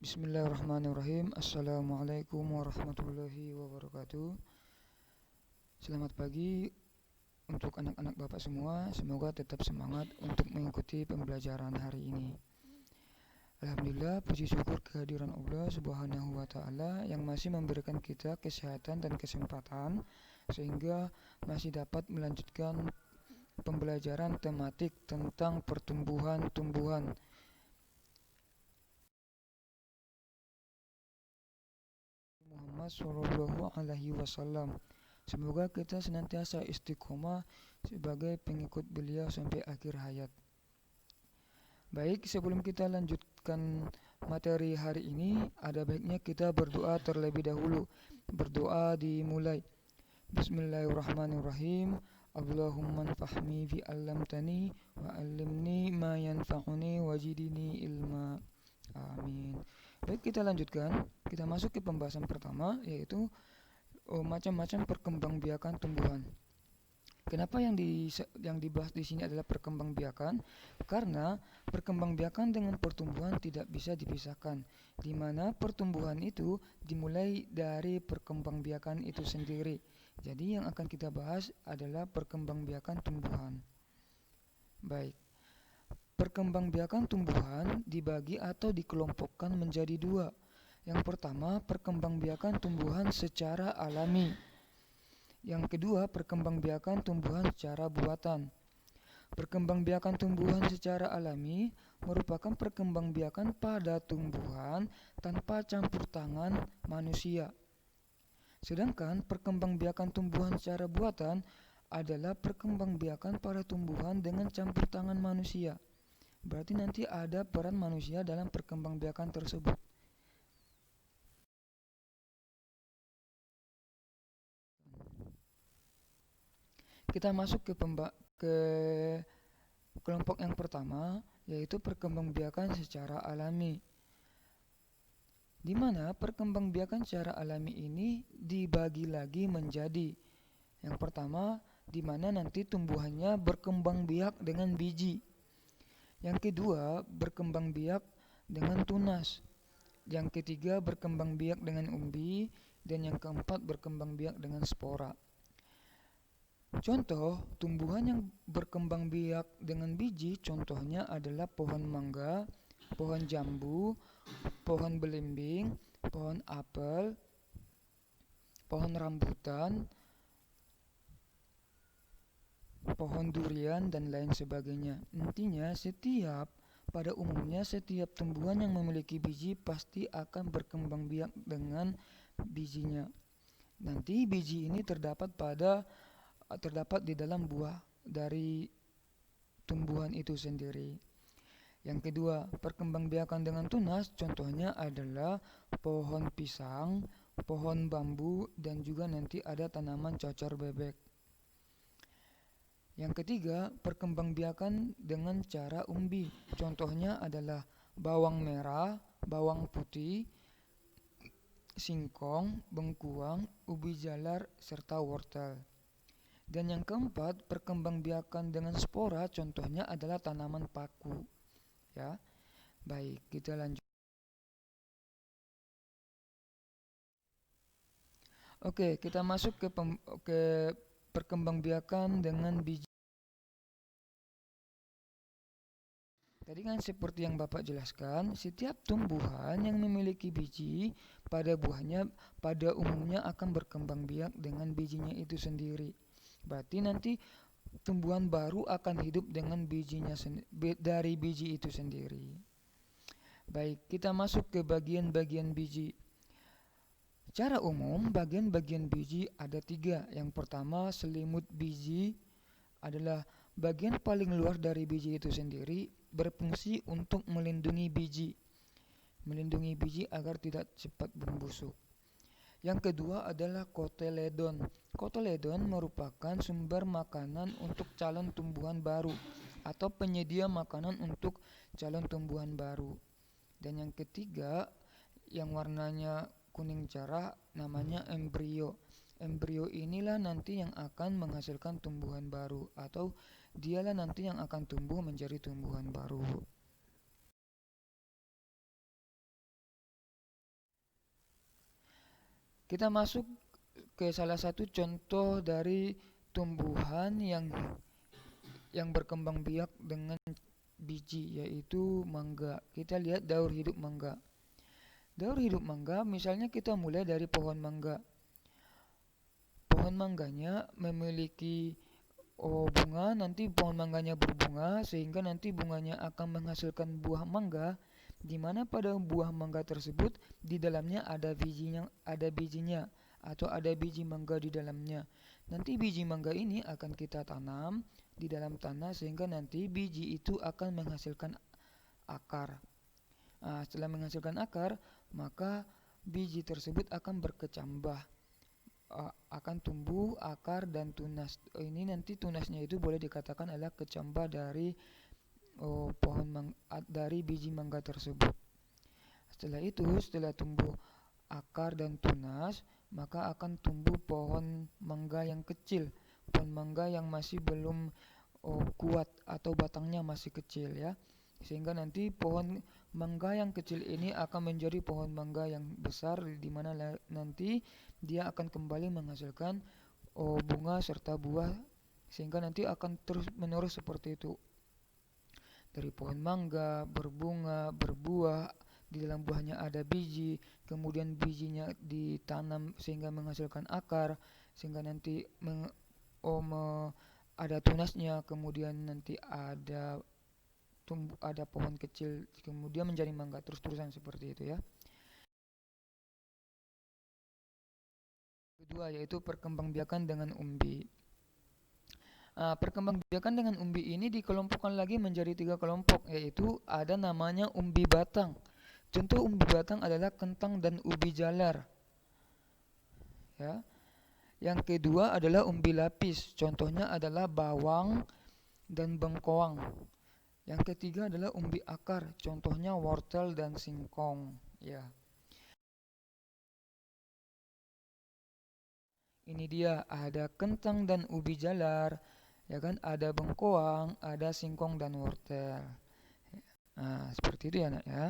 Bismillahirrahmanirrahim. Assalamualaikum warahmatullahi wabarakatuh. Selamat pagi untuk anak-anak Bapak semua. Semoga tetap semangat untuk mengikuti pembelajaran hari ini. Alhamdulillah, puji syukur kehadiran Allah Subhanahu wa taala yang masih memberikan kita kesehatan dan kesempatan sehingga masih dapat melanjutkan pembelajaran tematik tentang pertumbuhan-tumbuhan. Muhammad Shallallahu Alaihi Wasallam. Semoga kita senantiasa istiqomah sebagai pengikut beliau sampai akhir hayat. Baik, sebelum kita lanjutkan materi hari ini, ada baiknya kita berdoa terlebih dahulu. Berdoa dimulai. Bismillahirrahmanirrahim. Allahumma anfa'ni bi 'allamtani wa 'allimni ma yanfa'uni wajidni ilma. Amin. Baik, kita lanjutkan. Kita masuk ke pembahasan pertama, yaitu macam-macam perkembangbiakan tumbuhan. Kenapa yang dibahas di sini adalah perkembangbiakan? Karena perkembangbiakan dengan pertumbuhan tidak bisa dipisahkan, di mana pertumbuhan itu dimulai dari perkembangbiakan itu sendiri. Jadi yang akan kita bahas adalah perkembangbiakan tumbuhan. Baik. Perkembangbiakan tumbuhan dibagi atau dikelompokkan menjadi dua. Yang pertama, perkembangbiakan tumbuhan secara alami. Yang kedua, perkembangbiakan tumbuhan secara buatan. Perkembangbiakan tumbuhan secara alami merupakan perkembangbiakan pada tumbuhan tanpa campur tangan manusia. Sedangkan perkembangbiakan tumbuhan secara buatan adalah perkembangbiakan pada tumbuhan dengan campur tangan manusia. Berarti nanti ada peran manusia dalam perkembangbiakan tersebut. Kita masuk ke kelompok yang pertama, yaitu perkembangbiakan secara alami. Di mana perkembangbiakan secara alami ini dibagi lagi menjadi yang pertama, di mana nanti tumbuhannya berkembang biak dengan biji. Yang kedua, berkembang biak dengan tunas. Yang ketiga, berkembang biak dengan umbi. Dan yang keempat, berkembang biak dengan spora. Contoh, tumbuhan yang berkembang biak dengan biji contohnya adalah pohon mangga, pohon jambu, pohon belimbing, pohon apel, pohon rambutan, pohon durian, dan lain sebagainya. Intinya, pada umumnya setiap tumbuhan yang memiliki biji pasti akan berkembang biak dengan bijinya. Nanti biji ini terdapat di dalam buah dari tumbuhan itu sendiri. Yang kedua, perkembangbiakan dengan tunas contohnya adalah pohon pisang, pohon bambu, dan juga nanti ada tanaman cocor bebek. Yang ketiga, perkembangbiakan dengan cara umbi. Contohnya adalah bawang merah, bawang putih, singkong, bengkuang, ubi jalar, serta wortel. Dan yang keempat, perkembangbiakan dengan spora contohnya adalah tanaman paku. Ya. Baik, kita lanjut. Oke, kita masuk ke perkembangbiakan dengan biji. Tadi kan seperti yang Bapak jelaskan, setiap tumbuhan yang memiliki biji pada buahnya pada umumnya akan berkembang biak dengan bijinya itu sendiri. Berarti nanti tumbuhan baru akan hidup dengan bijinya dari biji itu sendiri. Baik, kita masuk ke bagian-bagian biji. Secara umum, bagian-bagian biji ada 3. Yang pertama, selimut biji adalah bagian paling luar dari biji itu sendiri, berfungsi untuk melindungi biji agar tidak cepat membusuk. Yang kedua adalah kotyledon. Kotyledon merupakan sumber makanan untuk calon tumbuhan baru atau penyedia makanan untuk calon tumbuhan baru. Dan yang ketiga, yang warnanya kuning cerah, namanya embrio. Embrio inilah nanti yang akan menghasilkan tumbuhan baru atau dialah nanti yang akan tumbuh menjadi tumbuhan baru. Kita masuk ke salah satu contoh dari tumbuhan yang berkembang biak dengan biji, yaitu mangga. Kita lihat daur hidup mangga. Daur hidup mangga, misalnya kita mulai dari pohon mangga. Pohon mangganya memiliki bunga, nanti pohon mangganya berbunga sehingga nanti bunganya akan menghasilkan buah mangga, di mana pada buah mangga tersebut di dalamnya ada bijinya atau ada biji mangga di dalamnya. Nanti biji mangga ini akan kita tanam di dalam tanah sehingga nanti biji itu akan menghasilkan akar. Nah, setelah menghasilkan akar, maka biji tersebut akan berkecambah, akan tumbuh akar dan tunas. Ini nanti tunasnya itu boleh dikatakan adalah kecambah dari dari biji mangga tersebut. Setelah itu, setelah tumbuh akar dan tunas, maka akan tumbuh pohon mangga yang kecil, pohon mangga yang masih belum kuat atau batangnya masih kecil ya. Sehingga nanti pohon mangga yang kecil ini akan menjadi pohon mangga yang besar, di mana nanti dia akan kembali menghasilkan bunga serta buah, sehingga nanti akan terus menerus seperti itu. Dari pohon mangga berbunga, berbuah, di dalam buahnya ada biji, kemudian bijinya ditanam sehingga menghasilkan akar, sehingga nanti ada tunasnya, kemudian nanti ada pohon kecil, kemudian menjadi mangga, terus-terusan seperti itu ya. Kedua yaitu perkembangbiakan dengan umbi. Perkembangbiakan dengan umbi ini dikelompokkan lagi menjadi 3 kelompok, yaitu ada namanya umbi batang. Contoh umbi batang adalah kentang dan ubi jalar. Ya. Yang kedua adalah umbi lapis. Contohnya adalah bawang dan bengkoang. Yang ketiga adalah umbi akar. Contohnya wortel dan singkong. Ya. Ini dia, ada kentang dan ubi jalar, ya kan? Ada bengkoang, ada singkong dan wortel. Nah, seperti itu ya, Nak ya.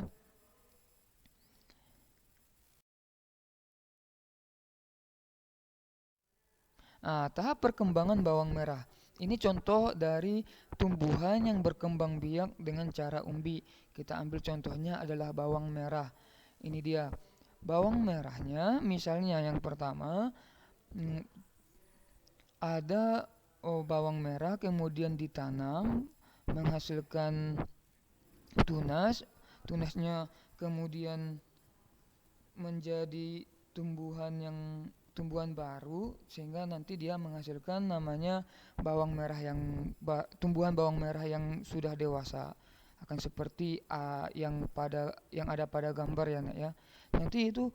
Tahap perkembangan bawang merah. Ini contoh dari tumbuhan yang berkembang biak dengan cara umbi. Kita ambil contohnya adalah bawang merah. Ini dia. Bawang merahnya, misalnya yang pertama, ada bawang merah kemudian ditanam, menghasilkan tunas. Tunasnya kemudian menjadi tumbuhan baru, sehingga nanti dia menghasilkan namanya tumbuhan bawang merah yang sudah dewasa, akan seperti yang ada pada gambar ya, Nak ya. Nanti itu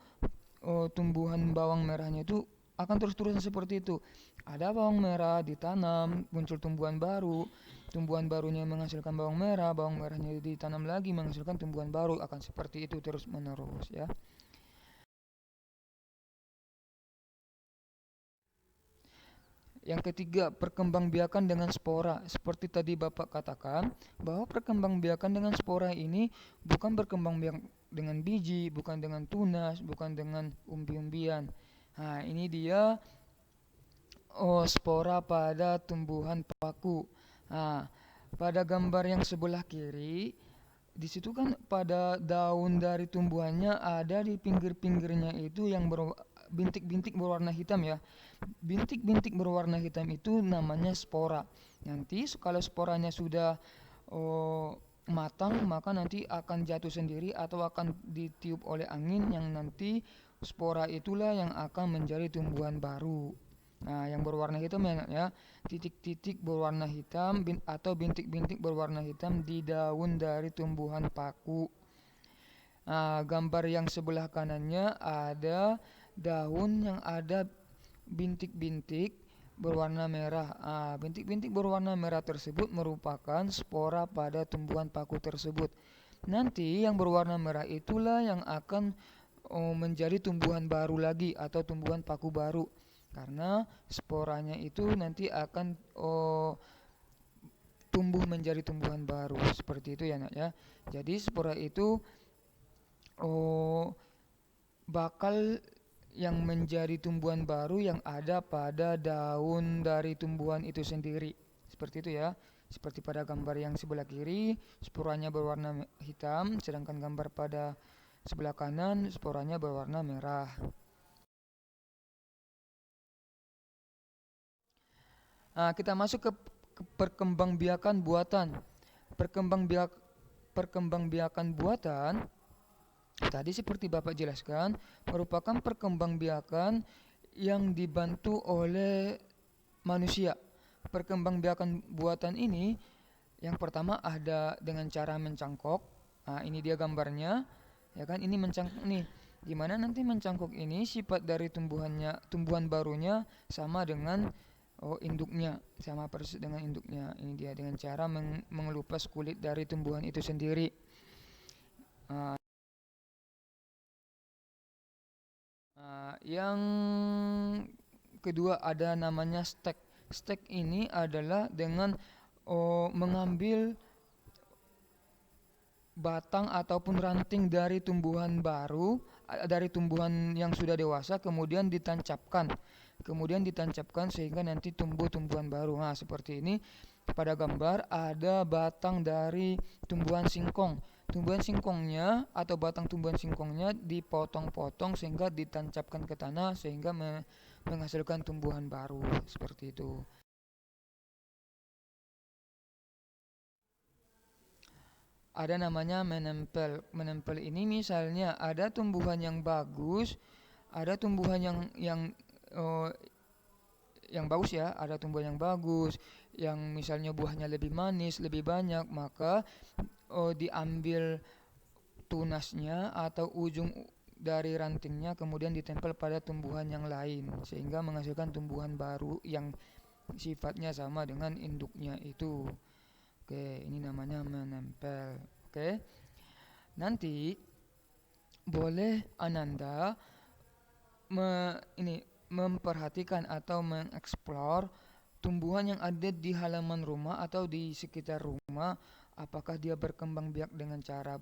tumbuhan bawang merahnya itu akan terus-terusan seperti itu. Ada bawang merah ditanam, muncul tumbuhan baru, tumbuhan barunya menghasilkan bawang merahnya ditanam lagi menghasilkan tumbuhan baru, akan seperti itu terus menerus ya. Yang ketiga, perkembangbiakan dengan spora. Seperti tadi Bapak katakan, bahwa perkembangbiakan dengan spora ini bukan berkembang biak dengan biji, bukan dengan tunas, bukan dengan umbi-umbian. Nah, ini dia spora pada tumbuhan paku. Nah, pada gambar yang sebelah kiri, di situ kan pada daun dari tumbuhannya ada di pinggir-pinggirnya itu yang bintik-bintik berwarna hitam ya. Bintik-bintik berwarna hitam itu namanya spora. Nanti kalau sporanya sudah matang, maka nanti akan jatuh sendiri atau akan ditiup oleh angin, yang nanti spora itulah yang akan menjadi tumbuhan baru. Nah, yang berwarna hitam ya, titik-titik berwarna hitam atau bintik-bintik berwarna hitam di daun dari tumbuhan paku. Nah, gambar yang sebelah kanannya ada daun yang ada bintik-bintik berwarna merah. Bintik-bintik berwarna merah tersebut merupakan spora pada tumbuhan paku tersebut. Nanti yang berwarna merah itulah yang akan menjadi tumbuhan baru lagi atau tumbuhan paku baru, karena sporanya itu nanti akan tumbuh menjadi tumbuhan baru seperti itu ya, Nak ya. Jadi spora itu bakal yang menjadi tumbuhan baru yang ada pada daun dari tumbuhan itu sendiri. Seperti itu ya. Seperti pada gambar yang sebelah kiri, sporanya berwarna hitam, sedangkan gambar pada sebelah kanan, sporanya berwarna merah. Nah, kita masuk ke perkembangbiakan buatan. Perkembangbiak Perkembangbiakan buatan tadi seperti Bapak jelaskan merupakan perkembangbiakan yang dibantu oleh manusia. Perkembangbiakan buatan ini yang pertama ada dengan cara mencangkok. Nah, ini dia gambarnya. Ya kan, ini mencangkok nih. Gimana nanti mencangkok ini sifat dari tumbuhan barunya sama dengan induknya, sama persis dengan induknya. Ini dia dengan cara mengelupas kulit dari tumbuhan itu sendiri. Nah, yang kedua ada namanya stek. Stek ini adalah dengan mengambil batang ataupun ranting dari tumbuhan baru, dari tumbuhan yang sudah dewasa, kemudian ditancapkan sehingga nanti tumbuh tumbuhan baru. Nah, seperti ini. Pada gambar ada batang dari tumbuhan singkong. Tumbuhan singkongnya atau batang tumbuhan singkongnya dipotong-potong sehingga ditancapkan ke tanah sehingga menghasilkan tumbuhan baru seperti itu. Ada namanya menempel. Menempel ini misalnya ada tumbuhan yang bagus, ada tumbuhan eh, yang bagus ya, ada tumbuhan yang bagus, yang misalnya buahnya lebih manis, lebih banyak, maka diambil tunasnya atau ujung dari rantingnya kemudian ditempel pada tumbuhan yang lain sehingga menghasilkan tumbuhan baru yang sifatnya sama dengan induknya itu. Oke, ini namanya menempel. Oke. Nanti boleh Ananda ini memperhatikan atau mengeksplor tumbuhan yang ada di halaman rumah atau di sekitar rumah, apakah dia berkembang biak dengan cara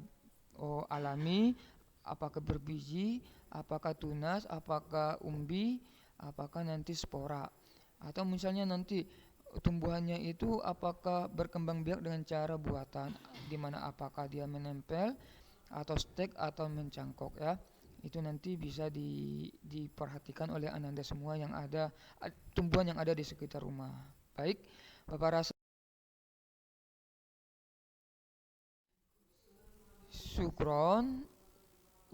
alami, apakah berbiji, apakah tunas, apakah umbi, apakah nanti spora. Atau misalnya nanti tumbuhannya itu apakah berkembang biak dengan cara buatan, di mana apakah dia menempel atau stek atau mencangkok ya. Itu nanti bisa diperhatikan oleh Ananda semua yang ada tumbuhan yang ada di sekitar rumah. Baik, Bapak rasa syukron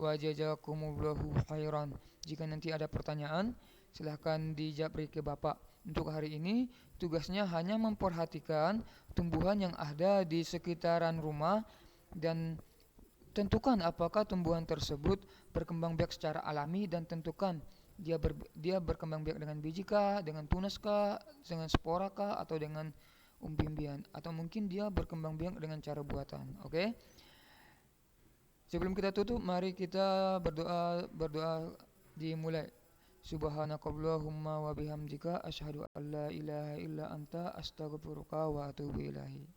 wa jazakumullahu khairan. Jika nanti ada pertanyaan, silahkan dijabri ke Bapak. Untuk hari ini, tugasnya hanya memperhatikan tumbuhan yang ada di sekitaran rumah dan tentukan apakah tumbuhan tersebut berkembang biak secara alami dan tentukan dia berkembang biak dengan biji kah, dengan tunas kah, dengan spora kah, atau dengan umbi-umbian, atau mungkin dia berkembang biak dengan cara buatan. Oke? Sebelum kita tutup, mari kita berdoa dimulai. Subhanakallahumma wa bihamdika asyhadu an la ilaha illa anta astaghfiruka wa atubu ilaik.